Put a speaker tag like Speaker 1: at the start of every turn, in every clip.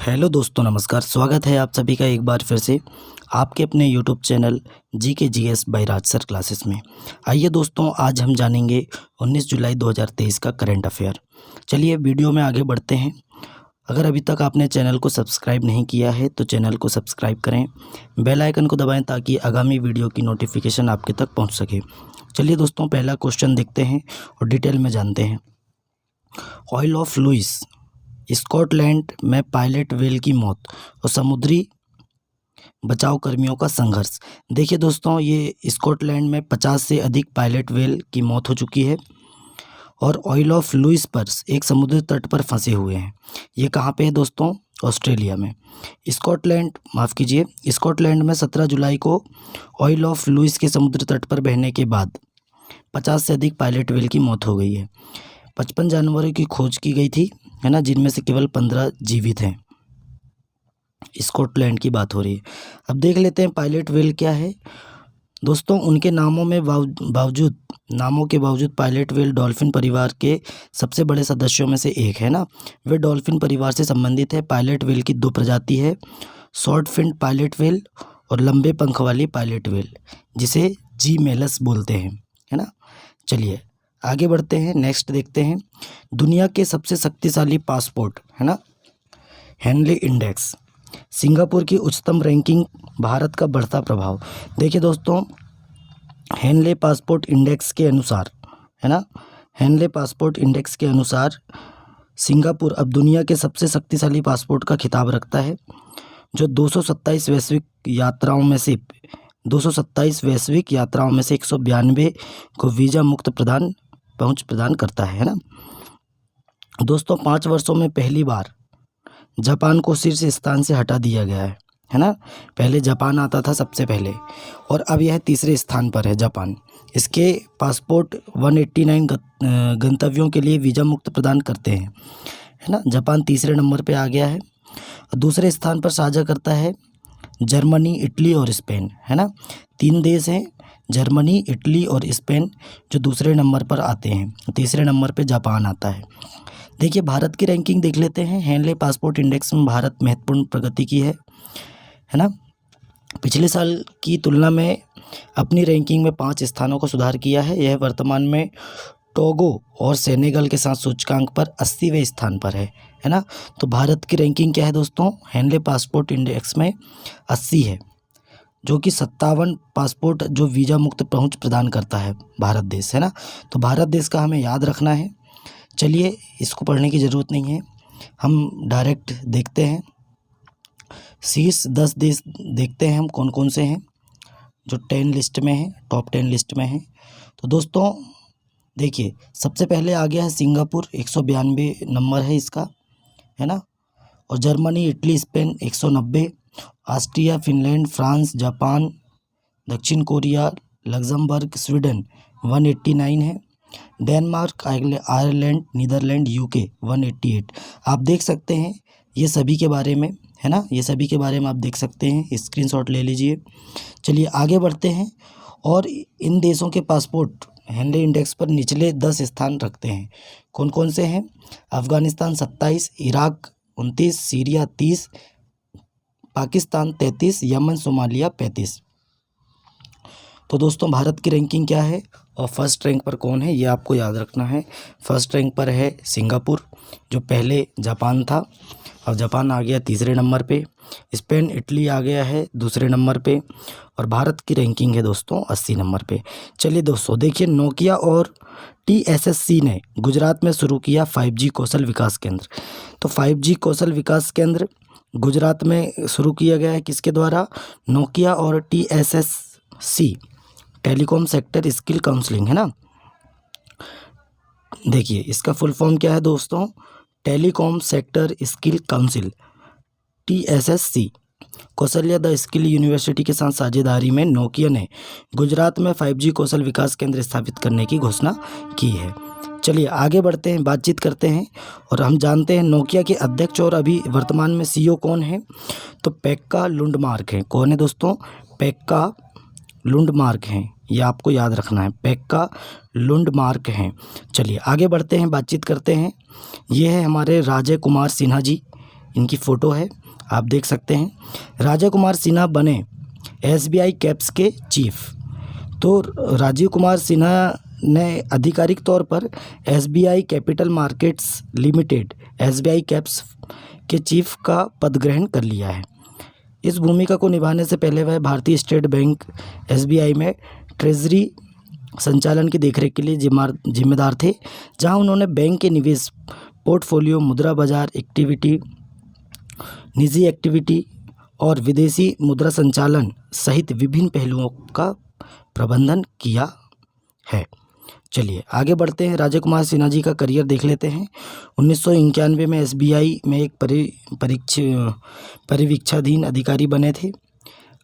Speaker 1: Hello दोस्तों, नमस्कार। स्वागत है आप सभी का एक बार फिर से आपके अपने YouTube channel GK GS by Raj sir classes में। आइए दोस्तों, आज हम जानेंगे 19 जुलाई 2023 का करंट अफेयर। चलिए वीडियो में आगे बढ़ते हैं। अगर अभी तक आपने चैनल को सब्सक्राइब नहीं किया है तो चैनल को सब्सक्राइब करें, बेल आइकन को दबाएं ताकि आगामी वीडियो की नोटिफिकेशन आपके तक पहुँच सके। चलिए दोस्तों, पहला क्वेश्चन देखते हैं और डिटेल में जानते हैं। ऑयल ऑफ लुइस, स्कॉटलैंड में पायलट व्हेल की मौत और समुद्री बचाव कर्मियों का संघर्ष। देखिए दोस्तों, ये स्कॉटलैंड में 50 से अधिक पायलट व्हेल की मौत हो चुकी है और ऑयल ऑफ लुइस पर एक समुद्री तट पर फंसे हुए हैं। ये कहाँ पे है दोस्तों? ऑस्ट्रेलिया में। स्कॉटलैंड में 17 जुलाई को ऑयल ऑफ लुइस के समुद्री तट पर बहने के बाद 50 से अधिक पायलट व्हेल की मौत हो गई है। 55 जानवरों की खोज की गई थी, है ना, जिनमें से केवल 15 जीवित हैं। स्कॉटलैंड की बात हो रही है। अब देख लेते हैं पायलट व्हेल क्या है दोस्तों। उनके नामों के बावजूद पायलट व्हेल डॉल्फिन परिवार के सबसे बड़े सदस्यों में से एक है ना। वे डॉल्फिन परिवार से संबंधित है। पायलट व्हेल की दो प्रजाति है, शॉर्ट फिन्ड पायलट व्हेल और लंबे पंख वाली पायलट व्हेल, जिसे जी मेलस बोलते हैं, है ना। चलिए आगे बढ़ते हैं, नेक्स्ट देखते हैं। दुनिया के सबसे शक्तिशाली पासपोर्ट, है ना, हेनले इंडेक्स। सिंगापुर की उच्चतम रैंकिंग, भारत का बढ़ता प्रभाव। देखिए दोस्तों, हेनले पासपोर्ट इंडेक्स के अनुसार, है ना, हेनले पासपोर्ट इंडेक्स के अनुसार सिंगापुर अब दुनिया के सबसे शक्तिशाली पासपोर्ट का खिताब रखता है, जो 227 वैश्विक यात्राओं में से 192 को वीज़ा मुक्त पहुंच प्रदान करता है ना। दोस्तों, 5 वर्षों में पहली बार जापान को शीर्ष स्थान से हटा दिया गया है ना। पहले जापान आता था सबसे पहले और अब यह तीसरे स्थान पर है जापान। इसके पासपोर्ट 189 गंतव्यों के लिए वीज़ा मुक्त प्रदान करते हैं, है ना। जापान तीसरे नंबर पे आ गया है। दूसरे स्थान पर साझा करता है जर्मनी, इटली और स्पेन, है ना। 3 देश हैं, जर्मनी, इटली और स्पेन, जो दूसरे नंबर पर आते हैं। तीसरे नंबर पे जापान आता है। देखिए भारत की रैंकिंग देख लेते हैं। हेनले पासपोर्ट इंडेक्स में भारत महत्वपूर्ण प्रगति की है ना। पिछले साल की तुलना में अपनी रैंकिंग में 5 स्थानों का सुधार किया है। यह वर्तमान में टोगो और सेनेगल के साथ सूचकांक पर 80वें स्थान पर है ना। तो भारत की रैंकिंग क्या है दोस्तों? हेनले पासपोर्ट इंडेक्स में 80 है, जो कि 57 पासपोर्ट जो वीज़ा मुक्त पहुंच प्रदान करता है भारत देश, है ना। तो भारत देश का हमें याद रखना है। चलिए, इसको पढ़ने की ज़रूरत नहीं है, हम डायरेक्ट देखते हैं। शीर्ष 10 देश देखते हैं हम कौन कौन से हैं जो 10 लिस्ट में हैं, टॉप 10 लिस्ट में हैं। तो दोस्तों देखिए, सबसे पहले आ गया है सिंगापुर, 192 नंबर है इसका, है ना। और Germany, Italy, Spain 190, Austria, Finland, France, Japan, दक्षिण कोरिया, लग्जमबर्ग, स्वीडन 189 है। Denmark, Ireland, Netherland, UK 188। आप देख सकते हैं ये सभी के बारे में, है ना, ये सभी के बारे में आप देख सकते हैं, स्क्रीनशॉट ले लीजिए। चलिए आगे बढ़ते हैं। और इन देशों के पासपोर्ट हेनले इंडेक्स पर निचले 10 स्थान रखते हैं। कौन कौन से हैं? Afghanistan 27, Iraq 29, Syria 30, Pakistan 33, Yemen, Somalia 35। तो दोस्तों भारत की रैंकिंग क्या है और फर्स्ट रैंक पर कौन है, ये आपको याद रखना है। फर्स्ट रैंक पर है सिंगापुर, जो पहले जापान था, और जापान आ गया तीसरे नंबर पे। स्पेन, इटली आ गया है दूसरे नंबर पे, और भारत की रैंकिंग है दोस्तों 80 नंबर पे। चलिए दोस्तों देखिए, नोकिया और TSSC ने गुजरात में शुरू किया 5G कौशल विकास केंद्र। तो 5G कौशल विकास केंद्र गुजरात में शुरू किया गया है, किसके द्वारा? नोकिया और TSSC, telecom sector skill counselling, है ना। देखिए इसका फुल फॉर्म क्या है दोस्तों? Telecom sector skill council, TSSC। Kaushalya the skill university के साथ साझेदारी में नोकिया ने गुजरात में 5G कौशल विकास केंद्र स्थापित करने की घोषणा की है। चलिए आगे बढ़ते हैं, बातचीत करते हैं और हम जानते हैं नोकिया के अध्यक्ष और अभी वर्तमान में CEO कौन है। तो पेक्का लुंडमार्क हैं। कौन है दोस्तों? पेक्का लुंडमार्क हैं, ये आपको याद रखना है, पेक्का लुंडमार्क हैं। चलिए आगे बढ़ते हैं, बातचीत करते हैं। ये है हमारे राजय कुमार सिन्हा जी, इनकी फ़ोटो है, आप देख सकते हैं। राजीव कुमार सिन्हा बने SBI कैप्स के चीफ। तो राजीव कुमार सिन्हा ने आधिकारिक तौर पर SBI capital markets limited SBI caps के चीफ का पद ग्रहण कर लिया है। इस भूमिका को निभाने से पहले वह भारतीय स्टेट बैंक SBI में ट्रेजरी संचालन की देखरेख के लिए जिम्मेदार थे, जहां उन्होंने बैंक के निवेश पोर्टफोलियो, मुद्रा बाजार एक्टिविटी, निजी एक्टिविटी और विदेशी मुद्रा संचालन सहित विभिन्न पहलुओं का प्रबंधन किया है। चलिए आगे बढ़ते हैं। राजीव कुमार सिन्हा जी का करियर देख लेते हैं। 1991 में SBI में एक परिवीक्षाधीन अधिकारी बने थे।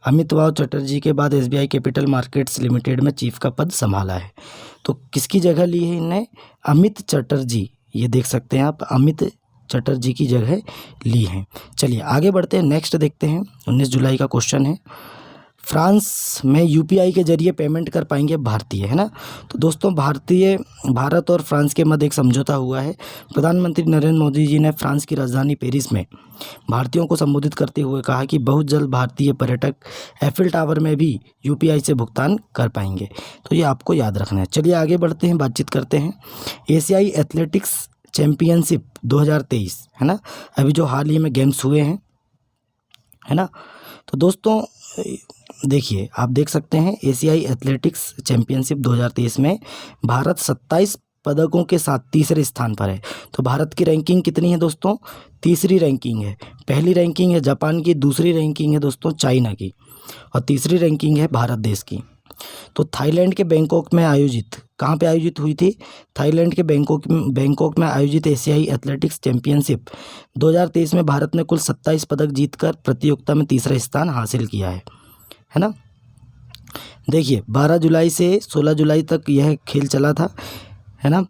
Speaker 1: अमिताभ चटर्जी के बाद SBI कैपिटल मार्केट्स लिमिटेड में चीफ का पद संभाला है। तो किसकी जगह ली है इनने? अमित चटर्जी, ये देख सकते हैं आप, अमित चटर्जी की जगह ली है। चलिए आगे बढ़ते हैं, नेक्स्ट देखते हैं। 19 जुलाई का क्वेश्चन है, फ्रांस में UPI के जरिए पेमेंट कर पाएंगे भारतीय, है ना। तो दोस्तों भारत और फ्रांस के मध्य एक समझौता हुआ है। प्रधानमंत्री नरेंद्र मोदी जी ने फ्रांस की राजधानी पेरिस में भारतीयों को संबोधित करते हुए कहा कि बहुत जल्द भारतीय पर्यटक एफिल टावर में भी UPI से भुगतान कर पाएंगे। तो ये आपको याद रखना है। चलिए आगे बढ़ते हैं, बातचीत करते हैं। एशियाई एथलेटिक्स चैम्पियनशिप 2023, है ना, अभी जो हाल ही में गेम्स हुए हैं, है ना। तो दोस्तों देखिए, आप देख सकते हैं एशियाई एथलेटिक्स चैम्पियनशिप 2023 में भारत 27 पदकों के साथ तीसरे स्थान पर है। तो भारत की रैंकिंग कितनी है दोस्तों? तीसरी रैंकिंग है। पहली रैंकिंग है जापान की, दूसरी रैंकिंग है दोस्तों चाइना की, और तीसरी रैंकिंग है भारत देश की। तो थाईलैंड के बैंकॉक में आयोजित, कहाँ पे आयोजित हुई थी? थाईलैंड के बैंकॉक में आयोजित एशियाई एथलेटिक्स चैम्पियनशिप 2023 में भारत ने कुल 27 पदक जीतकर प्रतियोगिता में तीसरा स्थान हासिल किया है ना। देखिए 12 जुलाई से 16 जुलाई तक यह खेल चला था, है ना।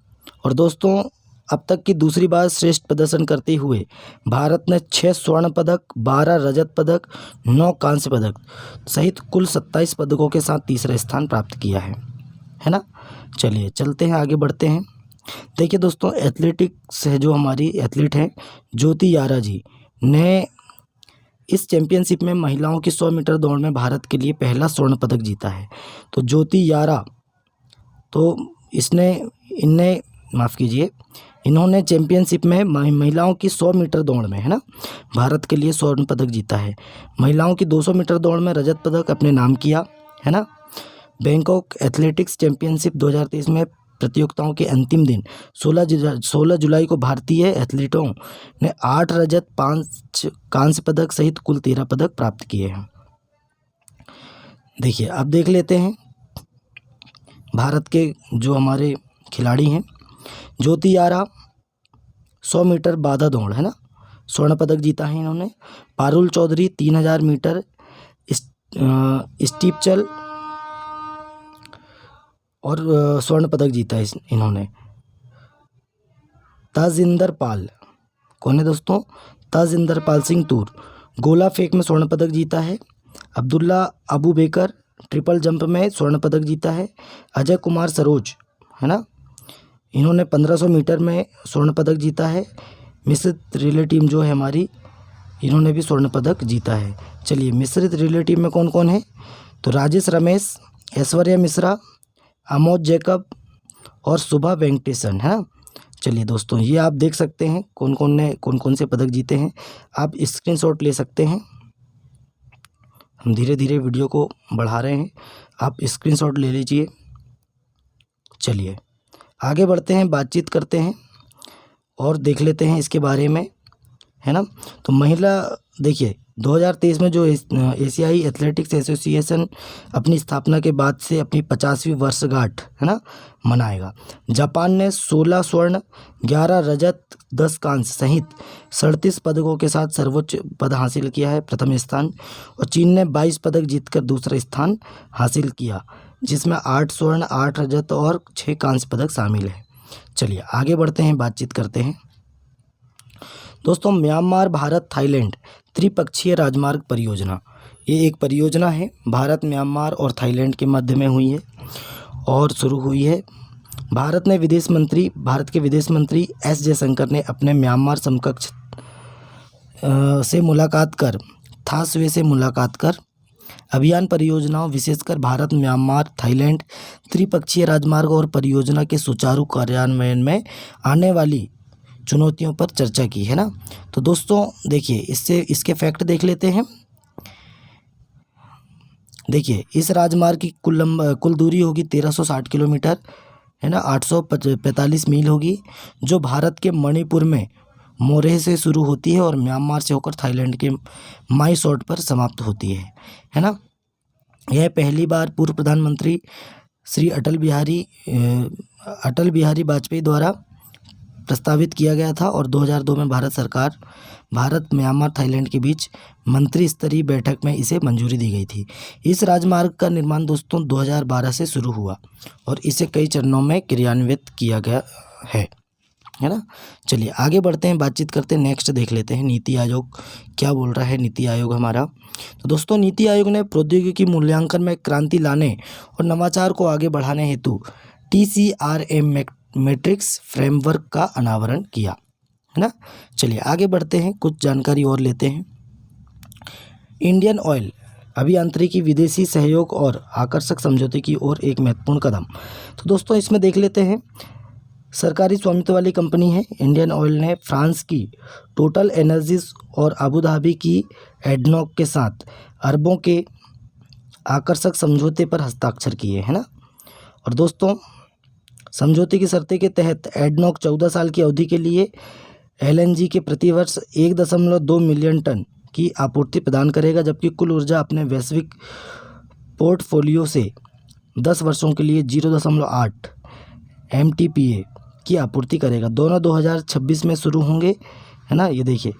Speaker 1: और दोस्तों अब तक की दूसरी बार श्रेष्ठ प्रदर्शन करते हुए भारत ने 6 स्वर्ण पदक, 12 रजत पदक, 9 कांस्य पदक सहित कुल 27 पदकों के साथ तीसरा स्थान प्राप्त किया है ना। चलिए चलते हैं, आगे बढ़ते हैं। देखिए दोस्तों, एथलेटिक्स है जो हमारी एथलीट हैं ज्योति यारा जी ने इस चैम्पियनशिप में महिलाओं की 100 मीटर दौड़ में भारत के लिए पहला स्वर्ण पदक जीता है। तो ज्योति यारा, तो इन्होंने चैम्पियनशिप में महिलाओं की 100 मीटर दौड़ में, है ना, भारत के लिए स्वर्ण पदक जीता है। महिलाओं की 200 मीटर दौड़ में रजत पदक अपने नाम किया, है ना। बैंकॉक एथलेटिक्स चैम्पियनशिप 2023 में प्रतियोगिताओं के अंतिम दिन 16 जुलाई को भारतीय एथलीटों ने 8 रजत, 5 कांस्य पदक सहित कुल 13 पदक प्राप्त किए हैं। देखिए अब देख लेते हैं भारत के जो हमारे खिलाड़ी हैं। ज्योति यारा 100 मीटर बाधा दौड़, है ना, स्वर्ण पदक जीता है इन्होंने। पारुल चौधरी 3000 मीटर स्टीपचल और स्वर्ण पदक जीता है इन्होंने। ताजिंदर पाल, कौन है दोस्तों? ताजिंदर पाल सिंह तूर गोला फेंक में स्वर्ण पदक जीता है। Abdullah Abu baker triple jump में स्वर्ण पदक जीता है। अजय कुमार सरोज, है ना, इन्होंने 1500 मीटर में स्वर्ण पदक जीता है। मिश्रित रिले टीम जो है हमारी, इन्होंने भी स्वर्ण पदक जीता है। चलिए मिश्रित रिले टीम में कौन कौन है? तो राजेश रमेश, ऐश्वर्या मिश्रा, अमोद जैकब और शुभा वेंकटेशन, है ना। चलिए दोस्तों, ये आप देख सकते हैं कौन कौन से पदक जीते हैं। आप स्क्रीनशॉट ले सकते हैं। हम धीरे धीरे वीडियो को बढ़ा रहे हैं, आप स्क्रीनशॉट ले लीजिए। चलिए आगे बढ़ते हैं, बातचीत करते हैं और देख लेते हैं इसके बारे में, है ना। तो महिला, देखिए 2023 में जो एशियाई एथलेटिक्स एसोसिएशन अपनी स्थापना के बाद से अपनी 50वीं वर्षगांठ, है ना, मनाएगा। जापान ने 16 स्वर्ण, 11 रजत, 10 कांस्य सहित 37 पदकों के साथ सर्वोच्च पद हासिल किया है, प्रथम स्थान। और चीन ने 22 पदक जीतकर दूसरा स्थान हासिल किया, जिसमें 8 स्वर्ण, 8 रजत और 6 कांस्य पदक शामिल है। चलिए आगे बढ़ते हैं, बातचीत करते हैं। दोस्तों म्यांमार भारत थाईलैंड त्रिपक्षीय राजमार्ग परियोजना, ये एक परियोजना है भारत, म्यांमार और थाईलैंड के मध्य में हुई है और शुरू हुई है। भारत के विदेश मंत्री एस जयशंकर ने अपने म्यांमार समकक्ष से मुलाकात कर थासवे से मुलाकात कर अभियान परियोजनाओं विशेषकर भारत म्यांमार थाईलैंड त्रिपक्षीय राजमार्ग और परियोजना के सुचारू कार्यान्वयन में आने वाली चुनौतियों पर चर्चा की है ना। तो दोस्तों देखिए इसके फैक्ट देख लेते हैं। देखिए इस राजमार्ग की कुल दूरी होगी 1360 किलोमीटर है ना, 845 मील होगी, जो भारत के मणिपुर में मोरेह से शुरू होती है और म्यांमार से होकर थाईलैंड के माईसौट पर समाप्त होती है ना। यह पहली बार पूर्व प्रधानमंत्री श्री अटल बिहारी वाजपेयी द्वारा प्रस्तावित किया गया था और 2002 में भारत सरकार भारत म्यांमार थाईलैंड के बीच मंत्री स्तरीय बैठक में इसे मंजूरी दी गई थी। इस राजमार्ग का निर्माण दोस्तों 2012 से शुरू हुआ और इसे कई चरणों में क्रियान्वित किया गया है ना। चलिए आगे बढ़ते हैं, बातचीत करते हैं। नेक्स्ट देख लेते हैं नीति आयोग क्या बोल रहा है। नीति आयोग हमारा, तो दोस्तों नीति आयोग ने प्रौद्योगिकी मूल्यांकन में क्रांति लाने और नवाचार को आगे बढ़ाने हेतु TCRM मैट्रिक्स फ्रेमवर्क का अनावरण किया है ना। चलिए आगे बढ़ते हैं, कुछ जानकारी और लेते हैं। इंडियन ऑयल अभियांत्रिकी विदेशी सहयोग और आकर्षक समझौते की ओर एक महत्वपूर्ण कदम। तो दोस्तों इसमें देख लेते हैं, सरकारी स्वामित्व वाली कंपनी है इंडियन ऑयल ने फ्रांस की टोटल एनर्जीज और अबू धाबी की एडनॉक के साथ अरबों के आकर्षक समझौते पर हस्ताक्षर किए है ना। और दोस्तों समझौते की शर्तें के तहत एडनॉक 14 साल की अवधि के लिए LNG के प्रतिवर्ष 1.2 मिलियन टन की आपूर्ति प्रदान करेगा, जबकि कुल ऊर्जा अपने वैश्विक पोर्टफोलियो से 10 वर्षों के लिए 0.8 MTPA की आपूर्ति करेगा। दोनों 2026 में शुरू होंगे है ना। ये देखिए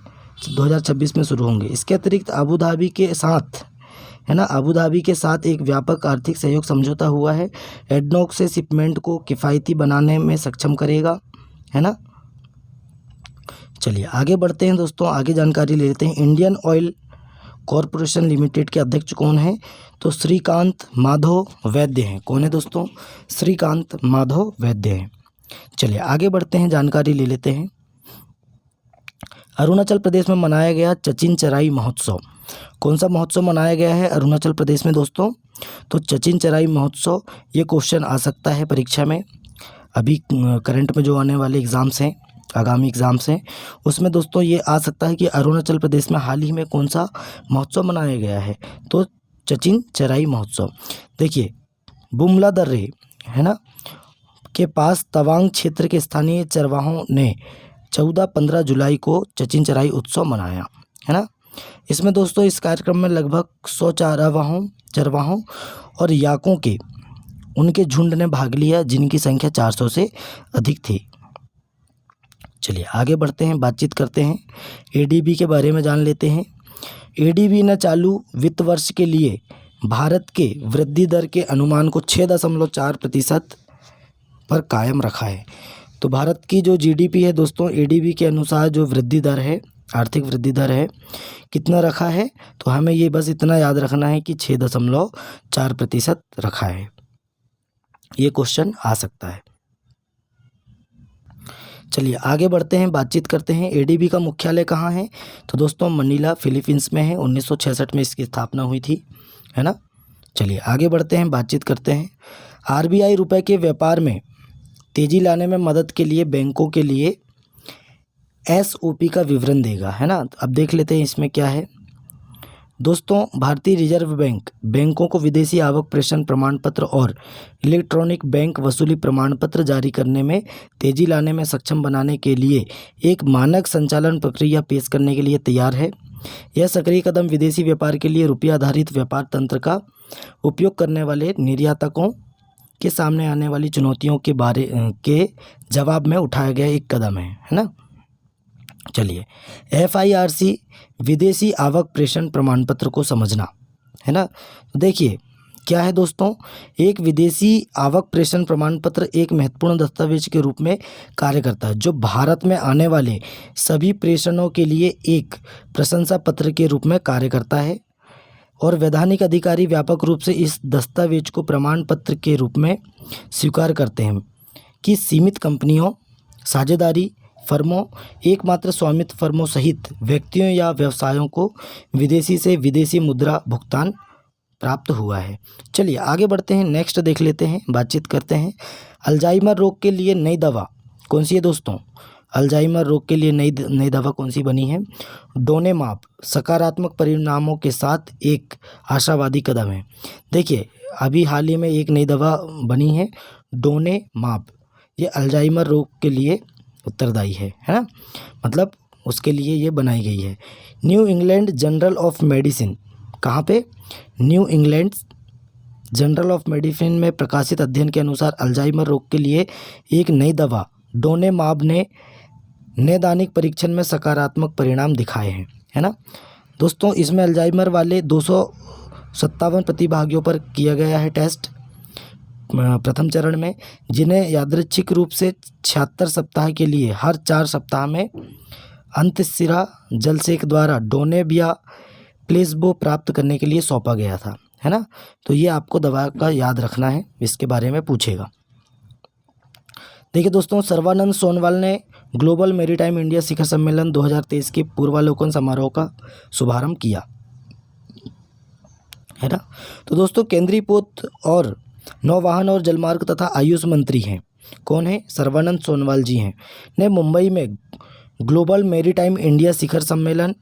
Speaker 1: 2026 में शुरू होंगे। इसके अतिरिक्त अबू धाबी के साथ है ना, अबू धाबी के साथ एक व्यापक आर्थिक सहयोग समझौता हुआ है। एडनॉक से शिपमेंट को किफ़ायती बनाने में सक्षम करेगा है ना। चलिए आगे बढ़ते हैं दोस्तों, आगे जानकारी ले लेते हैं। इंडियन ऑयल कॉरपोरेशन लिमिटेड के अध्यक्ष कौन है? तो श्रीकांत माधव वैद्य हैं। कौन है दोस्तों? श्रीकांत माधव वैद्य हैं। चलिए आगे बढ़ते हैं, जानकारी ले लेते हैं। अरुणाचल प्रदेश में मनाया गया चचिन चराई महोत्सव। कौन सा महोत्सव मनाया गया है अरुणाचल प्रदेश में दोस्तों? तो चचिन चराई महोत्सव। ये क्वेश्चन आ सकता है परीक्षा में, अभी करंट में जो आने वाले एग्ज़ाम्स हैं, आगामी एग्ज़ाम्स हैं, उसमें दोस्तों ये आ सकता है कि अरुणाचल प्रदेश में हाल ही में कौन सा महोत्सव मनाया गया है। तो चचिन चराई महोत्सव। देखिए बुमला दर्रे है ना के पास तवांग क्षेत्र के स्थानीय चरवाहों ने 14-15 जुलाई को चचिन चराई उत्सव मनाया है ना। इसमें दोस्तों इस कार्यक्रम में लगभग 100 चरवाहों और याकों के उनके झुंड ने भाग लिया, जिनकी संख्या 400 से अधिक थी। चलिए आगे बढ़ते हैं, बातचीत करते हैं। ADB के बारे में जान लेते हैं। ADB ने चालू वित्त वर्ष के लिए भारत के वृद्धि दर के अनुमान को 6.4% पर कायम रखा है। तो भारत की जो GDP है दोस्तों, ADB के अनुसार जो वृद्धि दर है, आर्थिक वृद्धि दर है, कितना रखा है? तो हमें ये बस इतना याद रखना है कि 6.4% रखा है। ये क्वेश्चन आ सकता है। चलिए आगे बढ़ते हैं, बातचीत करते हैं। ADB का मुख्यालय कहाँ है? तो दोस्तों मनीला फिलीपींस में है। 1966 में इसकी स्थापना हुई थी है ना। चलिए आगे बढ़ते हैं, बातचीत करते हैं। RBI रुपए के व्यापार में तेज़ी लाने में मदद के लिए बैंकों के लिए SOP का विवरण देगा है ना। अब देख लेते हैं इसमें क्या है दोस्तों। भारतीय रिजर्व बैंक बैंकों को विदेशी आवक प्रेषण प्रमाण पत्र और इलेक्ट्रॉनिक बैंक वसूली प्रमाण पत्र जारी करने में तेज़ी लाने में सक्षम बनाने के लिए एक मानक संचालन प्रक्रिया पेश करने के लिए तैयार है। यह सक्रिय कदम विदेशी व्यापार के लिए रुपया आधारित व्यापार तंत्र का उपयोग करने वाले निर्यातकों के सामने आने वाली चुनौतियों के जवाब में उठाया गया एक कदम है ना। चलिए FIRC विदेशी आवक प्रेषण प्रमाण पत्र को समझना है ना। देखिए क्या है दोस्तों, एक विदेशी आवक प्रेषण प्रमाण पत्र एक महत्वपूर्ण दस्तावेज के रूप में कार्य करता है, जो भारत में आने वाले सभी प्रेषणों के लिए एक प्रशंसा पत्र के रूप में कार्य करता है और वैधानिक अधिकारी व्यापक रूप से इस दस्तावेज को प्रमाण पत्र के रूप में स्वीकार करते हैं कि सीमित कंपनियों, साझेदारी, फर्मों, एकमात्र स्वामित्व फर्मों सहित व्यक्तियों या व्यवसायों को विदेशी से विदेशी मुद्रा भुगतान प्राप्त हुआ है। चलिए आगे बढ़ते हैं, नेक्स्ट देख लेते हैं, बातचीत करते हैं। अल्जाइमर रोग के लिए नई दवा कौन सी है दोस्तों? अल्जाइमर रोग के लिए नई दवा कौन सी बनी है? डोनेमाब सकारात्मक परिणामों के साथ एक आशावादी कदम है। देखिए अभी हाल ही में एक नई दवा बनी है डोनेमाब, ये अल्जाइमर रोग के लिए उत्तरदायी है ना, मतलब उसके लिए ये बनाई गई है। New England journal of medicine, कहाँ पे? New England journal of medicine में प्रकाशित अध्ययन के अनुसार अल्जाइमर रोग के लिए एक नई दवा डोनेमाब ने नैदानिक परीक्षण में सकारात्मक परिणाम दिखाए हैं, है ना दोस्तों। इसमें अल्जाइमर वाले 257 प्रतिभागियों पर किया गया है टेस्ट प्रथम चरण में, जिन्हें यादृच्छिक रूप से 76 सप्ताह के लिए हर 4 सप्ताह में अंतःशिरा जलसेक द्वारा डोनेब या प्लेसबो प्राप्त करने के लिए सौंपा गया था, है ना। तो ये आपको दवा का याद रखना है, इसके बारे में पूछेगा। देखिए दोस्तों, सर्बानंद सोनोवाल ने ग्लोबल मैरीटाइम इंडिया शिखर सम्मेलन 2023 के पूर्वावलोकन समारोह का शुभारंभ किया, है ना। तो दोस्तों केंद्रीय पोत और नौवाहन और जलमार्ग तथा आयुष मंत्री हैं, कौन है? सर्बानंद सोनोवाल जी हैं, ने मुंबई में ग्लोबल मैरीटाइम इंडिया शिखर सम्मेलन,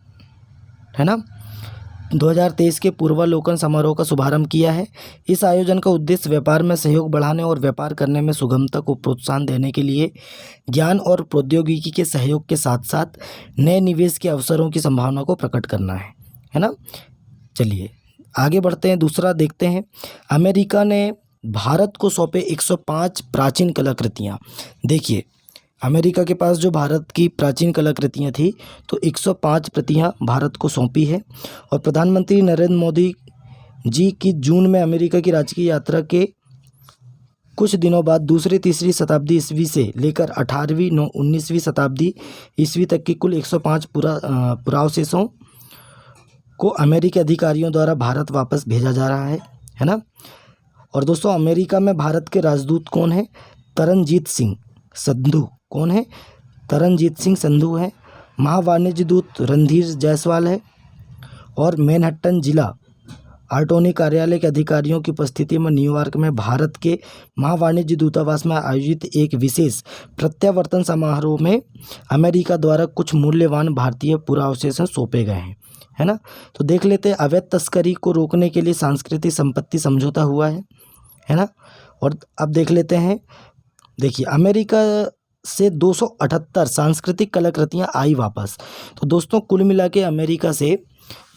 Speaker 1: है ना, 2023 के पूर्वावलोकन समारोह का शुभारंभ किया है। इस आयोजन का उद्देश्य व्यापार में सहयोग बढ़ाने और व्यापार करने में सुगमता को प्रोत्साहन देने के लिए ज्ञान और प्रौद्योगिकी के सहयोग के साथ साथ नए निवेश के अवसरों की संभावना को प्रकट करना है ना। चलिए आगे बढ़ते हैं, दूसरा देखते हैं। अमेरिका ने भारत को सौंपे 105 प्राचीन कलाकृतियाँ। देखिए अमेरिका के पास जो भारत की प्राचीन कलाकृतियाँ थी, तो 105 प्रतियाँ भारत को सौंपी है। और प्रधानमंत्री नरेंद्र मोदी जी की जून में अमेरिका की राजकीय यात्रा के कुछ दिनों बाद दूसरी तीसरी शताब्दी ईस्वी से लेकर 18वीं 19वीं शताब्दी ईस्वी तक की कुल 105 पुरावशेषों को अमेरिकी अधिकारियों द्वारा भारत वापस भेजा जा रहा है ना। और दोस्तों अमेरिका में भारत के राजदूत कौन है? तरनजीत सिंह संधू। कौन है? तरनजीत सिंह संधू है। महावाणिज्य दूत रणधीर जायसवाल है। और मैनहट्टन जिला अटॉर्नी कार्यालय के अधिकारियों की उपस्थिति में न्यूयॉर्क में भारत के महावाणिज्य दूतावास में आयोजित एक विशेष प्रत्यावर्तन समारोह में अमेरिका द्वारा कुछ मूल्यवान भारतीय पुरावशेष सौंपे गए हैं, है ना। तो देख लेते हैं, अवैध तस्करी को रोकने के लिए सांस्कृतिक संपत्ति समझौता हुआ है ना। और अब देख लेते हैं, देखिए अमेरिका से 278 सांस्कृतिक कलाकृतियाँ आई वापस। तो दोस्तों कुल मिला के अमेरिका से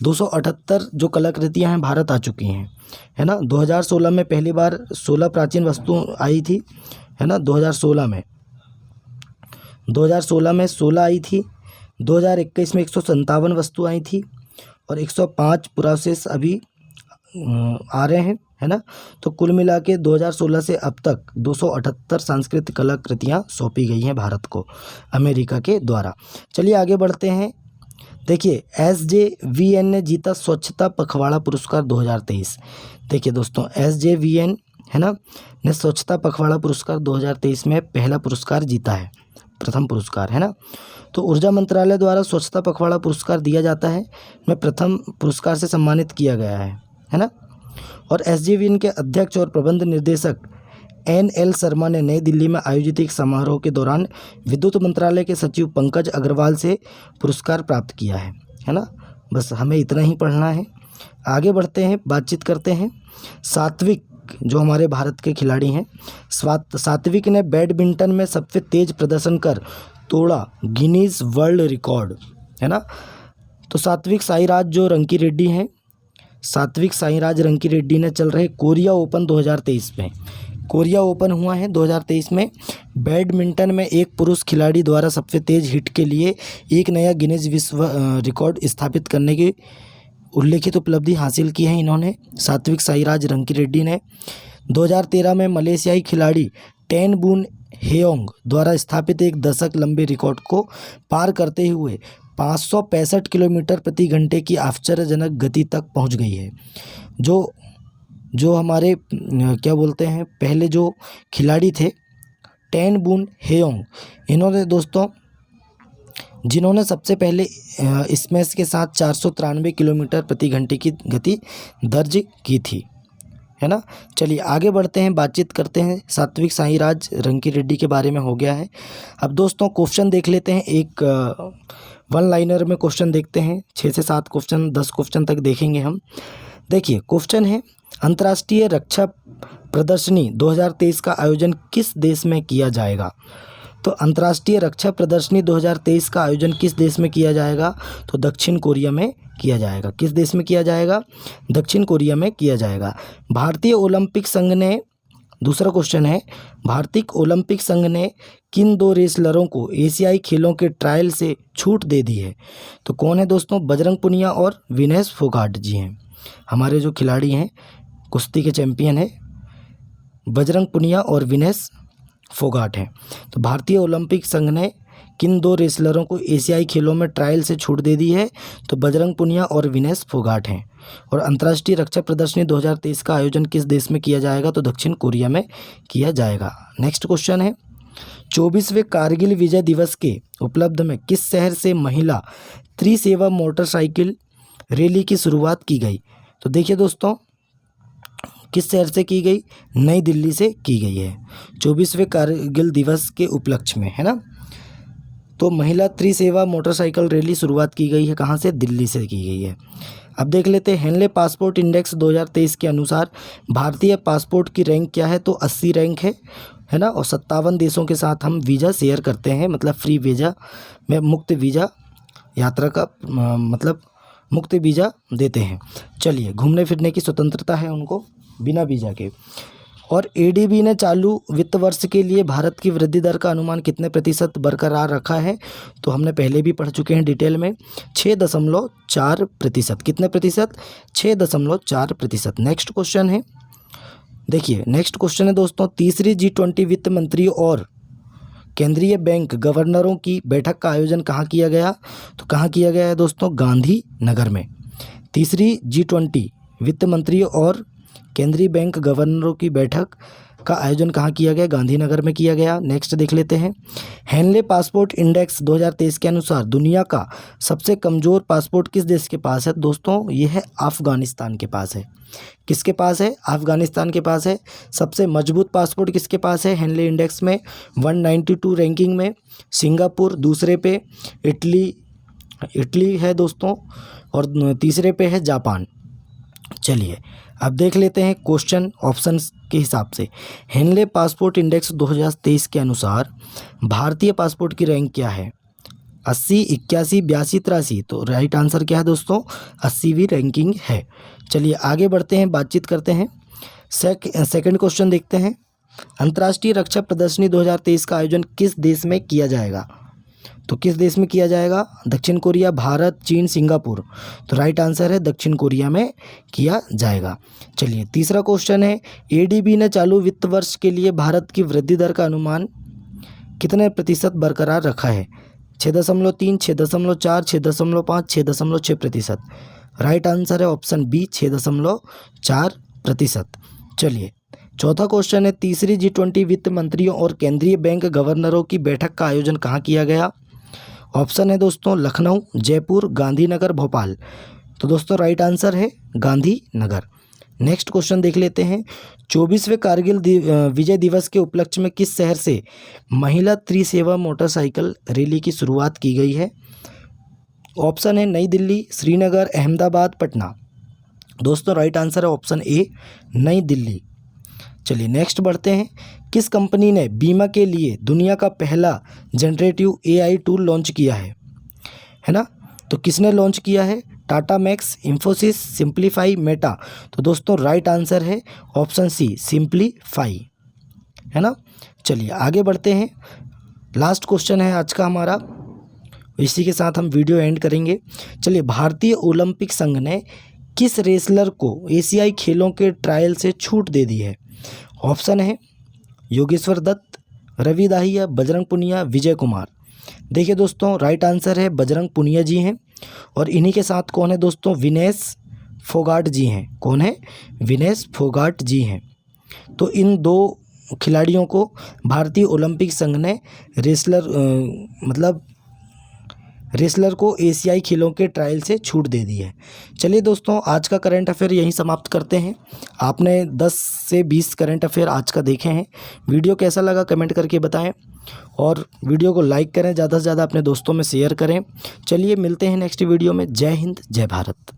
Speaker 1: 278 जो कलाकृतियाँ हैं भारत आ चुकी हैं, है ना। 2016 में पहली बार 16 प्राचीन वस्तु आई थी, है ना। 2016 में 16 आई थी। 2021 में 157 वस्तु आई थी और 105 पुरावशेष अभी आ रहे हैं, है ना। तो कुल मिला के 2016 से अब तक 278 सांस्कृतिक कलाकृतियाँ सौंपी गई हैं भारत को अमेरिका के द्वारा। चलिए आगे बढ़ते हैं। देखिए SJVN ने जीता स्वच्छता पखवाड़ा पुरस्कार 2023। देखिए दोस्तों SJVN, है ना, ने स्वच्छता पखवाड़ा पुरस्कार 2023 में पहला पुरस्कार जीता है, प्रथम पुरस्कार, है ना। तो ऊर्जा मंत्रालय द्वारा स्वच्छता पखवाड़ा पुरस्कार दिया जाता है, में प्रथम पुरस्कार से सम्मानित किया गया है ना। और SJVN के अध्यक्ष और प्रबंध निर्देशक NL शर्मा ने नई दिल्ली में आयोजित एक समारोह के दौरान विद्युत मंत्रालय के सचिव पंकज अग्रवाल से पुरस्कार प्राप्त किया है ना। बस हमें इतना ही पढ़ना है। आगे बढ़ते हैं, बातचीत करते हैं। सात्विक जो हमारे भारत के खिलाड़ी हैं, सात्विक ने बैडमिंटन में सबसे तेज प्रदर्शन कर तोड़ा गिनीज वर्ल्ड रिकॉर्ड, है ना। तो सात्विक साईराज जो रंकी रेड्डी हैं, सात्विक साईराज रंकी रेड्डी ने चल रहे कोरिया ओपन 2023 में, कोरिया ओपन हुआ है 2023 में, बैडमिंटन में एक पुरुष खिलाड़ी द्वारा सबसे तेज हिट के लिए एक नया गिनीज विश्व रिकॉर्ड स्थापित करने की उल्लेखित उपलब्धि हासिल की है इन्होंने, सात्विक साईराज रंकी रेड्डी ने। 2013 में मलेशियाई खिलाड़ी टेन बून हेयोंग द्वारा स्थापित एक दशक लंबे रिकॉर्ड को पार करते हुए 565 किलोमीटर प्रति घंटे की आश्चर्यजनक गति तक पहुंच गई है। जो हमारे क्या बोलते हैं, पहले जो खिलाड़ी थे टेन बून हेयोंग, इन्होंने दोस्तों जिन्होंने सबसे पहले स्मैश के साथ 493 किलोमीटर प्रति घंटे की गति दर्ज की थी, है ना। चलिए आगे बढ़ते हैं, बातचीत करते हैं सात्विक साईराज रंकी रेड्डी के बारे में हो गया है। अब दोस्तों क्वेश्चन देख लेते हैं, एक वन लाइनर में क्वेश्चन देखते हैं, 6 से 7 क्वेश्चन 10 क्वेश्चन तक देखेंगे हम। देखिए क्वेश्चन है, अंतर्राष्ट्रीय रक्षा प्रदर्शनी 2023 का आयोजन किस देश में किया जाएगा। तो अंतर्राष्ट्रीय रक्षा प्रदर्शनी 2023 का आयोजन किस देश में किया जाएगा, तो दक्षिण कोरिया में किया जाएगा। किस देश में किया जाएगा, दक्षिण कोरिया में किया जाएगा। भारतीय ओलंपिक संघ ने, दूसरा क्वेश्चन है, भारतीय ओलंपिक संघ ने किन 2 रेसलरों को एशियाई खेलों के ट्रायल से छूट दे दी है। तो कौन है दोस्तों, बजरंग पुनिया और विनेश फोगाट जी हैं। हमारे जो खिलाड़ी हैं, कुश्ती के चैंपियन है बजरंग पुनिया और विनेश फोगाट हैं। तो भारतीय ओलंपिक संघ ने किन 2 रेसलरों को एशियाई खेलों में ट्रायल से छूट दे दी है, तो बजरंग पुनिया और विनेश फोगाट हैं। और अंतर्राष्ट्रीय रक्षा प्रदर्शनी 2023 का आयोजन किस देश में किया जाएगा, तो दक्षिण कोरिया में किया जाएगा। नेक्स्ट क्वेश्चन है, 24वें कारगिल विजय दिवस के उपलब्ध में किस शहर से महिला त्रिसेवा मोटरसाइकिल रैली की शुरुआत की गई। तो देखिए दोस्तों, किस शहर से की गई, नई दिल्ली से की गई है 24वें कारगिल दिवस के उपलक्ष्य में, है ना। तो महिला त्रिसेवा मोटरसाइकिल रैली शुरुआत की गई है कहाँ से, दिल्ली से की गई है। अब देख लेते हैं, हेनले पासपोर्ट इंडेक्स 2023 के अनुसार भारतीय पासपोर्ट की रैंक क्या है, तो 80 रैंक है ना। और 57 देशों के साथ हम वीज़ा शेयर करते हैं, मतलब फ्री वीज़ा में मुक्त वीज़ा यात्रा का मतलब मुक्त वीज़ा देते हैं। चलिए, घूमने फिरने की स्वतंत्रता है उनको बिना वीज़ा के। और एडीबी ने चालू वित्त वर्ष के लिए भारत की वृद्धि दर का अनुमान कितने प्रतिशत बरकरार रखा है, तो हमने पहले भी पढ़ चुके हैं डिटेल में, 6.4%। कितने प्रतिशत, 6.4%। नेक्स्ट क्वेश्चन है, देखिए नेक्स्ट क्वेश्चन है दोस्तों, तीसरी G20 वित्त मंत्री और केंद्रीय बैंक गवर्नरों की बैठक का आयोजन कहाँ किया गया, तो कहाँ किया गया है दोस्तों, गांधीनगर में। तीसरी G20 वित्त मंत्री और केंद्रीय बैंक गवर्नरों की बैठक का आयोजन कहाँ किया गया, गांधीनगर में किया गया। नेक्स्ट देख लेते हैं, हेनले पासपोर्ट इंडेक्स 2023 के अनुसार दुनिया का सबसे कमज़ोर पासपोर्ट किस देश के पास है दोस्तों, ये है अफ़गानिस्तान के पास है। किसके पास है, अफ़गानिस्तान के पास है। सबसे मजबूत पासपोर्ट किसके पास है, हेनले इंडेक्स में 192 रैंकिंग में सिंगापुर, दूसरे पे इटली है दोस्तों, और तीसरे पे है जापान। चलिए अब देख लेते हैं क्वेश्चन ऑप्शंस के हिसाब से। हेनले पासपोर्ट इंडेक्स 2023 के अनुसार भारतीय पासपोर्ट की रैंक क्या है, 80, 81, 82, 83। तो राइट आंसर क्या है दोस्तों, 80वीं रैंकिंग है। चलिए आगे बढ़ते हैं, बातचीत करते हैं। सेकंड क्वेश्चन देखते हैं, अंतर्राष्ट्रीय रक्षा प्रदर्शनी 2023 का आयोजन किस देश में किया जाएगा, तो किस देश में किया जाएगा, दक्षिण कोरिया, भारत, चीन, सिंगापुर। तो राइट आंसर है दक्षिण कोरिया में किया जाएगा। चलिए तीसरा क्वेश्चन है, एडीबी ने चालू वित्त वर्ष के लिए भारत की वृद्धि दर का अनुमान कितने प्रतिशत बरकरार रखा है, 6.3, 6.4, 6.5, 6.6%। राइट आंसर है ऑप्शन बी, 6.4%। चलिए चौथा क्वेश्चन है, तीसरी G20 वित्त मंत्रियों और केंद्रीय बैंक गवर्नरों की बैठक का आयोजन कहाँ किया गया। ऑप्शन है दोस्तों लखनऊ, जयपुर, गांधीनगर, भोपाल। तो दोस्तों राइट आंसर है गांधीनगर। नेक्स्ट क्वेश्चन देख लेते हैं, 24वें कारगिल विजय दिवस के उपलक्ष्य में किस शहर से महिला त्रिसेवा मोटरसाइकिल रैली की शुरुआत की गई है। ऑप्शन है नई दिल्ली, श्रीनगर, अहमदाबाद, पटना। दोस्तों राइट आंसर है ऑप्शन ए, नई दिल्ली। चलिए नेक्स्ट बढ़ते हैं, किस कंपनी ने बीमा के लिए दुनिया का पहला जनरेटिव AI टूल लॉन्च किया है ना। तो किसने लॉन्च किया है, Tata max, Infosys, simplify, Meta. तो दोस्तों राइट आंसर है ऑप्शन सी, सिंप्लीफाई, है ना। चलिए आगे बढ़ते हैं, लास्ट क्वेश्चन है आज का हमारा, इसी के साथ हम वीडियो एंड करेंगे। चलिए, भारतीय ओलंपिक संघ ने किस रेसलर को एशियाई खेलों के ट्रायल से छूट दे दी है। ऑप्शन है योगेश्वर दत्त, रवि दाहिया, बजरंग पुनिया, विजय कुमार। देखिए दोस्तों राइट आंसर है बजरंग पुनिया जी हैं, और इन्हीं के साथ कौन है दोस्तों, विनेश फोगाट जी हैं। कौन है, विनेश फोगाट जी हैं। तो इन 2 खिलाड़ियों को भारतीय ओलंपिक संघ ने रेसलर मतलब रेसलर को एशियाई खेलों के ट्रायल से छूट दे दी है। चलिए दोस्तों, आज का करंट अफेयर यहीं समाप्त करते हैं। आपने 10 से 20 करंट अफेयर आज का देखे हैं। वीडियो कैसा लगा कमेंट करके बताएं और वीडियो को लाइक करें, ज़्यादा से ज़्यादा अपने दोस्तों में शेयर करें। चलिए मिलते हैं नेक्स्ट वीडियो में। जय हिंद, जय भारत।